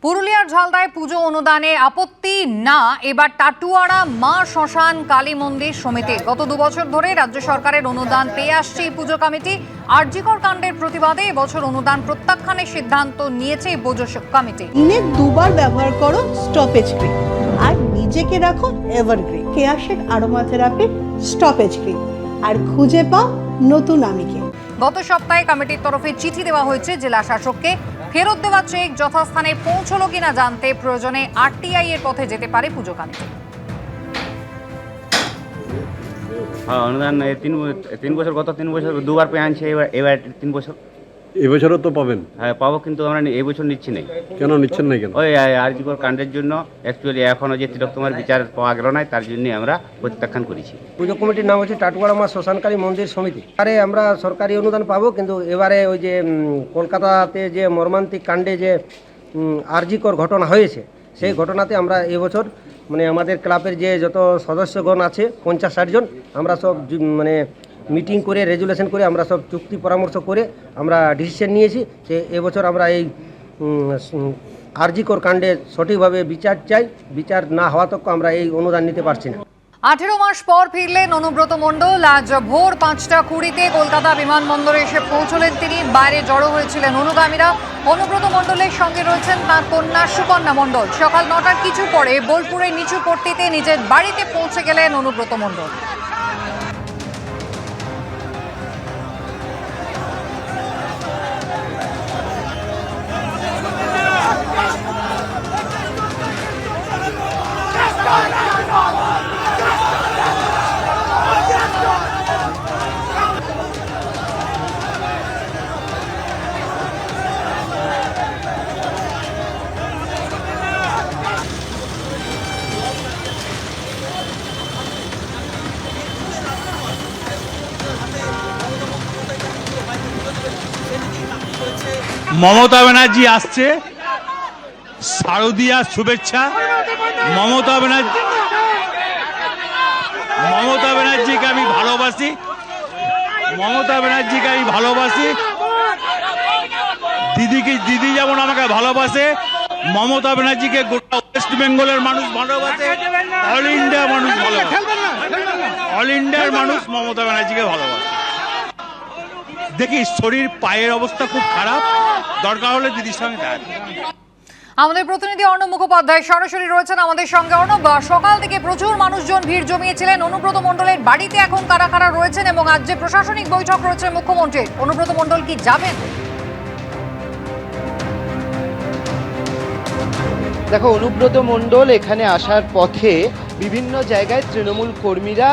পুরুলিয়ার ঝালদায় পুজো অনুদানে আপত্তি না, এবার টাটুয়াড়া মা শ্মশান কালী মন্দির সমিতি। গত 2 বছর ধরে রাজ্য সরকারের অনুদান পেয়ে আসছে এই পুজো কমিটি। আরজিকর কাণ্ডের প্রতিবাদে এবছর অনুদান প্রত্যাখ্যানের সিদ্ধান্ত নিয়েছে এই পুজো কমিটি। দিনে 2 বার ব্যবহার করো স্টপেজ ক্রিম আর নিজেকে রাখো evergreen Keya Seth aromatherapy stop age cream আর খুঁজে পাও নতুন আমিকে। গত সপ্তাহে কমিটির তরফে চিঠি দেওয়া হয়েছে জেলা শাসককে। ফেরত দেওয়া চেক যথাস্থানে পৌঁছলো কিনা জানতে প্রয়োজনে আরটিআই এর পথে যেতে পারে পুজো কমিটি। অনুদান 3 বছর, গত 3 বছর 2 বার পেয়ে আনছে, এবার 3 বছর। এবছরও তো পাবেন? হ্যাঁ পাবো, কিন্তু আমরা এই বছর নিচ্ছি না। কেন নিচ্ছেন না? কেন? ওই আরজিকর কাণ্ডের জন্য। অ্যাকচুয়ালি এখনও যে তিলোত্তমার বিচার পাওয়া গেল না, তার জন্যই আমরা প্রত্যাখ্যান করেছি। পুজো কমিটির নাম হচ্ছে টাটুয়াড়া মা শ্মশানকালী মন্দির সমিতি। আরে আমরা সরকারি অনুদান পাবো, কিন্তু এবারে ওই যে কলকাতাতে যে মর্মান্তিক কাণ্ডে যে আরজিকর ঘটনা হয়েছে, সেই ঘটনাতে আমরা এবছর আমাদের ক্লাবের যে যত সদস্যগণ আছে 50-60 জন, আমরা সব মিটিং করে রেজুলেশন করে আমরা সব চুক্তি পরামর্শ করে আমরা ডিসিশন নিয়েছি যে এবছর আমরা এই আরজিকর কাণ্ডে সঠিকভাবে বিচার চাই। বিচার না হওয়া তক আমরা এই অনুদান নিতে পারছি না। 18 মাস পর ফিরলেন অনুব্রত মণ্ডল। আজ ভোর 5:20 কলকাতা বিমানবন্দরে এসে পৌঁছলেন তিনি। বাইরে জড়ো হয়েছিলেন অনুগামীরা। অনুব্রত মণ্ডলের সঙ্গে রয়েছেন তার কন্যা সুকন্যা মণ্ডল। সকাল 9টার কিছু পরে বোলপুরের নিচু পট্টিতে নিজের বাড়িতে পৌঁছে গেলেন অনুব্রত মণ্ডল। মমতা ব্যানার্জি আসছে, শারদীয়ার শুভেচ্ছা। মমতা ব্যানার্জিকে আমি ভালোবাসি, দিদি যেমন আমাকে ভালোবাসে, মমতা ব্যানার্জিকে গোটা ওয়েস্ট বেঙ্গলের মানুষ ভালোবাসে, অল ইন্ডিয়ার মানুষ মমতা ব্যানার্জিকে ভালোবাসে। দেখি শরীর পায়ের অবস্থা খুব খারাপ, দরকার হলে দিদির সঙ্গে দেখা। আমাদের প্রতিনিধি অর্ণব মুখোপাধ্যায় সরাসরি রয়েছেন আমাদের সঙ্গে। অর্ণব, সকাল থেকে প্রচুর মানুষজন ভিড় জমিয়েছিলেন অনুব্রত মণ্ডলের বাড়িতে। এখন কারা কারা রয়েছেন এবং আজ যে প্রশাসনিক বৈঠক রয়েছে মুখ্যমন্ত্রীর, অনুব্রত মণ্ডল কি যাবেন? দেখো, অনুব্রত মণ্ডল এখানে আসার পথে বিভিন্ন জায়গায় তৃণমূল কর্মীরা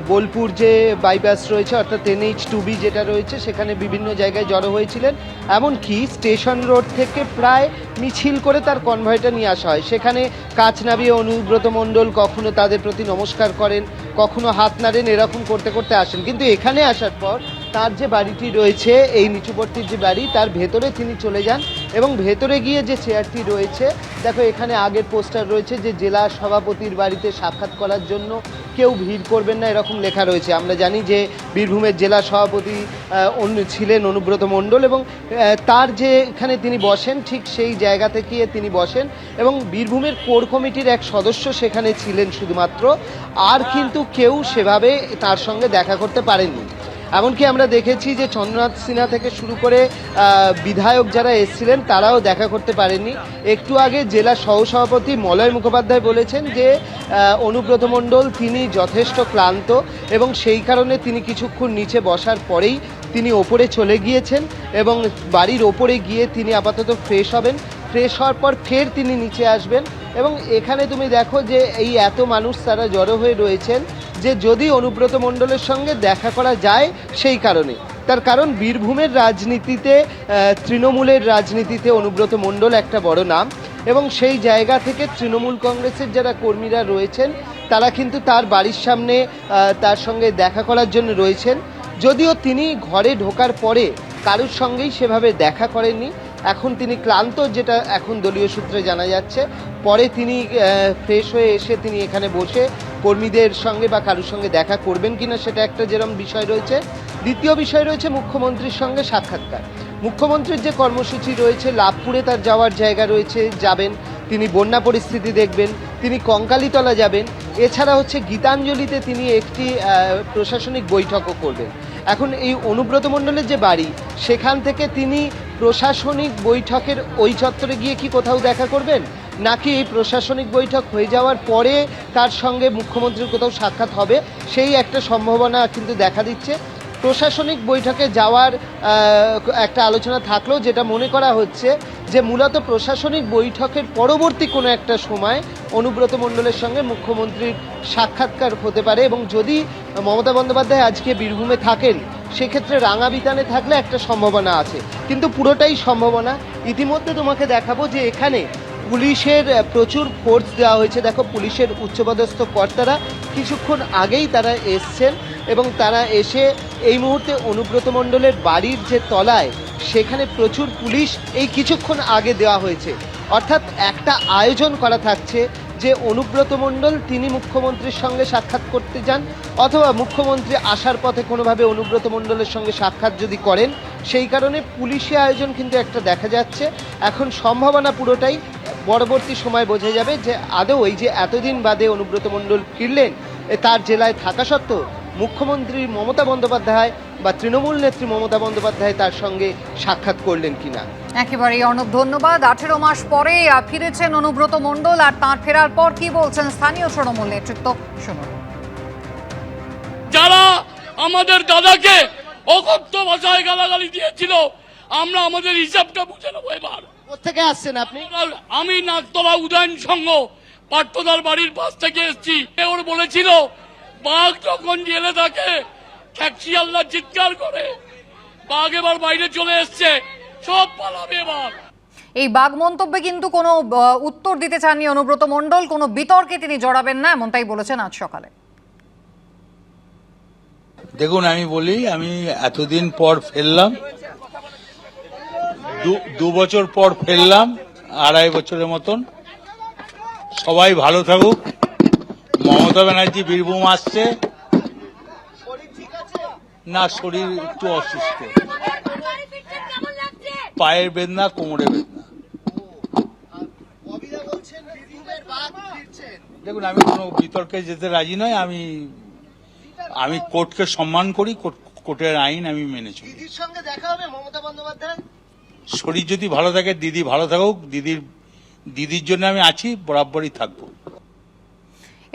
বোলপুর যে বাইপাস রয়েছে অর্থাৎ NH2B যেটা রয়েছে সেখানে বিভিন্ন জায়গায় জড়ো হয়েছিলেন। এমনকি স্টেশন রোড থেকে প্রায় মিছিল করে তার কনভয়টা নিয়ে আসা হয়। সেখানে কাঁচ নামিয়ে অনুব্রত মণ্ডল কখনো তাদের প্রতি নমস্কার করেন, কখনো হাত নাড়েন, এরকম করতে করতে আসেন। কিন্তু এখানে আসার পর তার যে বাড়িটি রয়েছে, এই নিচুপট্টির যে বাড়ি, তার ভেতরে তিনি চলে যান এবং ভেতরে গিয়ে যে চেয়ারটি রয়েছে, দেখো এখানে আগের পোস্টার রয়েছে যে জেলা সভাপতির বাড়িতে সাক্ষাৎ করার জন্য কেউ ভিড় করবেন না, এরকম লেখা রয়েছে। আমরা জানি যে বীরভূমের জেলা সভাপতি ছিলেন অনুব্রত মণ্ডল এবং তার যে এখানে তিনি বসেন ঠিক সেই জায়গা থেকে তিনি বসেন এবং বীরভূমের কোর কমিটির এক সদস্য সেখানে ছিলেন শুধুমাত্র, আর কিন্তু কেউ সেভাবে তার সঙ্গে দেখা করতে পারেননি। এমনকি আমরা দেখেছি যে চন্দ্রনাথ সিনহা থেকে শুরু করে বিধায়ক যারা এসেছিলেন তারাও দেখা করতে পারেননি। একটু আগে জেলা সহসভাপতি মলয় মুখোপাধ্যায় বলেছেন যে অনুব্রত মণ্ডল তিনি যথেষ্ট ক্লান্ত এবং সেই কারণে তিনি কিছুক্ষণ নিচে বসার পরেই তিনি ওপরে চলে গিয়েছেন এবং বাড়ির ওপরে গিয়ে তিনি আপাতত ফ্রেশ হবেন। ফ্রেশ হওয়ার পর ফের তিনি নিচে আসবেন এবং এখানে তুমি দেখো যে এই এত মানুষ তারা জড়ো হয়ে রয়েছেন যে যদি অনুব্রত মণ্ডলের সঙ্গে দেখা করা যায় সেই কারণে। তার কারণ বীরভূমের রাজনীতিতে, তৃণমূলের রাজনীতিতে অনুব্রত মণ্ডল একটা বড় নাম এবং সেই জায়গা থেকে তৃণমূল কংগ্রেসের যারা কর্মীরা রয়েছেন তারা কিন্তু তার বাড়ির সামনে তার সঙ্গে দেখা করার জন্য রয়েছেন। যদিও তিনি ঘরে ঢোকার পরে কারোর সঙ্গেই সেভাবে দেখা করেননি। এখন তিনি ক্লান্ত, যেটা এখন দলীয় সূত্রে জানা যাচ্ছে। পরে তিনি ফ্রেশ হয়ে এসে তিনি এখানে বসে কর্মীদের সঙ্গে বা কারোর সঙ্গে দেখা করবেন কিনা সেটা একটা যেরকম বিষয় রয়েছে। দ্বিতীয় বিষয় রয়েছে মুখ্যমন্ত্রীর সঙ্গে সাক্ষাৎকার। মুখ্যমন্ত্রীর যে কর্মসূচি রয়েছে, লাভপুরে তার যাওয়ার জায়গা রয়েছে, যাবেন, তিনি বন্যা পরিস্থিতি দেখবেন, তিনি কঙ্কালীতলা যাবেন, এছাড়া হচ্ছে গীতাঞ্জলিতে তিনি একটি প্রশাসনিক বৈঠকও করবেন। এখন এই অনুব্রত মণ্ডলের যে বাড়ি, সেখান থেকে তিনি প্রশাসনিক বৈঠকের ওই চত্বরে গিয়ে কি কোথাও দেখা করবেন, নাকি এই প্রশাসনিক বৈঠক হয়ে যাওয়ার পরে তার সঙ্গে মুখ্যমন্ত্রীর কোথাও সাক্ষাৎ হবে, সেই একটা সম্ভাবনা কিন্তু দেখা দিচ্ছে। প্রশাসনিক বৈঠকে যাওয়ার একটা আলোচনা থাকলেও যেটা মনে করা হচ্ছে যে মূলত প্রশাসনিক বৈঠকের পরবর্তী কোনো একটা সময় অনুব্রত মণ্ডলের সঙ্গে মুখ্যমন্ত্রীর সাক্ষাৎকার হতে পারে, এবং যদি মমতা বন্দ্যোপাধ্যায় আজকে বীরভূমে থাকেন সেক্ষেত্রে রাঙাবিতানে থাকলে একটা সম্ভাবনা আছে, কিন্তু পুরোটাই সম্ভাবনা। ইতিমধ্যে তোমাকে দেখাবো যে এখানে পুলিশের প্রচুর ফোর্স দেওয়া হয়েছে। দেখো, পুলিশের উচ্চপদস্থ কর্তারা কিছুক্ষণ আগেই তারা এসছেন, এবং তারা এসে এই মুহূর্তে অনুব্রত মণ্ডলের বাড়ির যে তলায়, সেখানে প্রচুর পুলিশ এই কিছুক্ষণ আগে দেওয়া হয়েছে। অর্থাৎ একটা আয়োজন করা থাকছে যে অনুব্রত মণ্ডল তিনি মুখ্যমন্ত্রীর সঙ্গে সাক্ষাৎ করতে যান, অথবা মুখ্যমন্ত্রী আসার পথে কোনোভাবে অনুব্রত মণ্ডলের সঙ্গে সাক্ষাৎ যদি করেন, সেই কারণে পুলিশি আয়োজন কিন্তু একটা দেখা যাচ্ছে। এখন সম্ভাবনা পুরোটাই পরবর্তী সময় বোঝা যাবে যে আদৌ এই যে এতদিন বাদে অনুব্রত মণ্ডল ফিরলেন, তার জেলায় থাকা সত্ত্বেও মুখ্যমন্ত্রী মমতা বন্দ্যোপাধ্যায় বা তৃণমূল নেত্রী মমতা বন্দ্যোপাধ্যায় তার সঙ্গে সাক্ষাৎ করলেন কিনা। একেবারেই অর্ণব, ধন্যবাদ। 18 মাস পরে ফিরেছেন অনুব্রত মণ্ডল, আর তাঁর ফেরার পর কি বলছেন স্থানীয় তৃণমূল নেতৃত্ব, শুনুন। যারা আমাদের দাদাকে অকথ্য ভাষায় গালাগালি দিয়েছিল, আমরা আমাদের হিসাবটা বুঝে নেবো এবার। কোথেকে আসছেন আপনি? আমি নাগতলা উদয়ন সংঘ পাট্টদার বাড়ির পাশ থেকে এসেছি। ওর বলেছিল বাঘ যখন জেলে থাকে ট্যাক্সিওয়ালা চিৎকার করে, বাঘ এবার বাইরে চলে এসছে, সব পালাবে এবার। এই বাঘ মন্তব্যে কিন্তু কোনো উত্তর দিতে চাননি অনুব্রত মণ্ডল, কোনো বিতর্কে তিনি জড়াবেন না, এমনটাই বলেছেন আজ সকালে। দেখুন, আমি বলি, আমি এতদিন পর ফেললাম, 2 বছর পর ফেললাম, 2.5 বছরের মতন। সবাই ভালো থাকুক। মমতা ব্যানার্জি বীরভূম আসছে না, শরীর একটু অসুস্থ, পায়ের বেদনা, কোমরে বেদনা। দেখুন, আমি কোনো বিতর্কে যেতে রাজি নয়। আমি কোর্টকে সম্মান করি, কোর্টের আইন আমি মেনে চলি। দিদির সঙ্গে দেখা হবে মমতা বন্দ্যোপাধ্যায়? শরীর যদি ভালো থাকে, দিদি ভালো থাকুক, দিদির জন্য আমি আছি, বরাবরই থাকবো।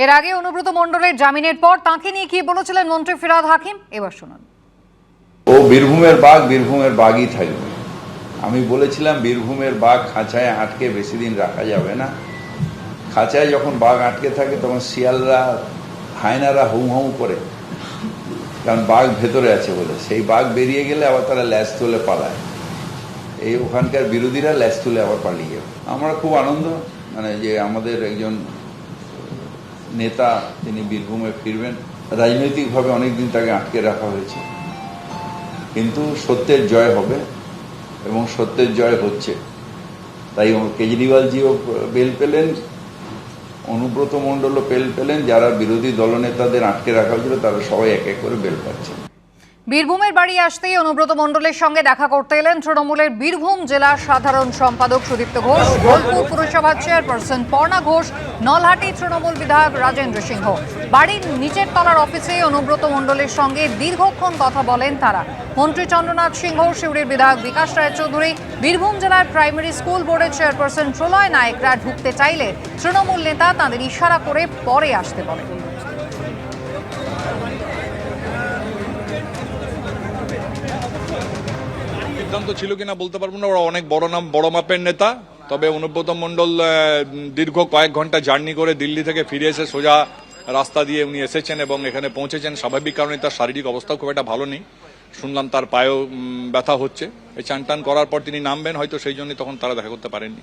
এর আগে অনুব্রত মণ্ডলের জামিনের পর তাঁকে নিয়ে কি বলেছিলেন মন্ত্রী ফিরহাদ হাকিম, এবার শুনুন। ও বীরভূমের বাঘ বীরভূমের বাঘই থাকবে। আমি বলেছিলাম বীরভূমের বাঘ খাঁচায় আটকে বেশি দিন রাখা যাবে না। খাঁচায় যখন বাঘ আটকে থাকে তখন শিয়ালরা, হায়নারা হুম হুম করে, কারণ বাঘ ভেতরে আছে বলে। সেই বাঘ বেরিয়ে গেলে আবার তারা ল্যাস তুলে পালায়। এই ওখানকার বিরোধীরা ল্যাস তুলে আবার পালিয়ে যাবে। আমরা খুব আনন্দ, যে আমাদের একজন নেতা তিনি বীরভূমে ফিরবেন। রাজনৈতিকভাবে অনেকদিন তাকে আটকে রাখা হয়েছে, কিন্তু সত্যের জয় হবে এবং সত্যের জয় হচ্ছে। তাই কেজরিওয়ালজিও বেল পেলেন, অনুব্রত মণ্ডলও বেল পেলেন। যারা বিরোধী দলনেতাদের আটকে রাখা হয়েছিল তারা সবাই এক এক করে বেল পাচ্ছে। বীরভূমের বাড়ি আসতেই অনুব্রত মণ্ডলের সঙ্গে দেখা করতে এলেন তৃণমূলের বীরভূম জেলার সাধারণ সম্পাদক সুদীপ্ত ঘোষ, বোলপুর পুরসভার চেয়ারপারসন পর্ণা ঘোষ, নলহাটি তৃণমূল বিধায়ক রাজেন্দ্র সিংহ। বাড়ির নিচের তলার অফিসে অনুব্রত মণ্ডলের সঙ্গে দীর্ঘক্ষণ কথা বলেন তারা। মন্ত্রী চন্দ্রনাথ সিংহ, সিউড়ির বিধায়ক বিকাশ রায়চৌধুরী, বীরভূম জেলার প্রাইমারি স্কুল বোর্ডের চেয়ারপারসন প্রলয় নায়েকরা ঢুকতে চাইলে তৃণমূল নেতা তাঁদের ইশারা করে পরে আসতে বলেন। সিদ্ধান্ত ছিল কিনা বলতে পারবো না, ওরা অনেক বড় মাপের নেতা। তবে অনুব্রত মণ্ডল দীর্ঘ কয়েক ঘন্টা জার্নি করে দিল্লি থেকে ফিরে এসে সোজা রাস্তা দিয়ে উনি এসেছেন এবং এখানে পৌঁছেছেন। স্বাভাবিক কারণে তার শারীরিক অবস্থাও খুব একটা ভালো নেই, শুনলাম তার পায়েও ব্যথা হচ্ছে। এই চান টান করার পর তিনি নামবেন হয়তো, সেই জন্যই তখন তারা দেখা করতে পারেননি।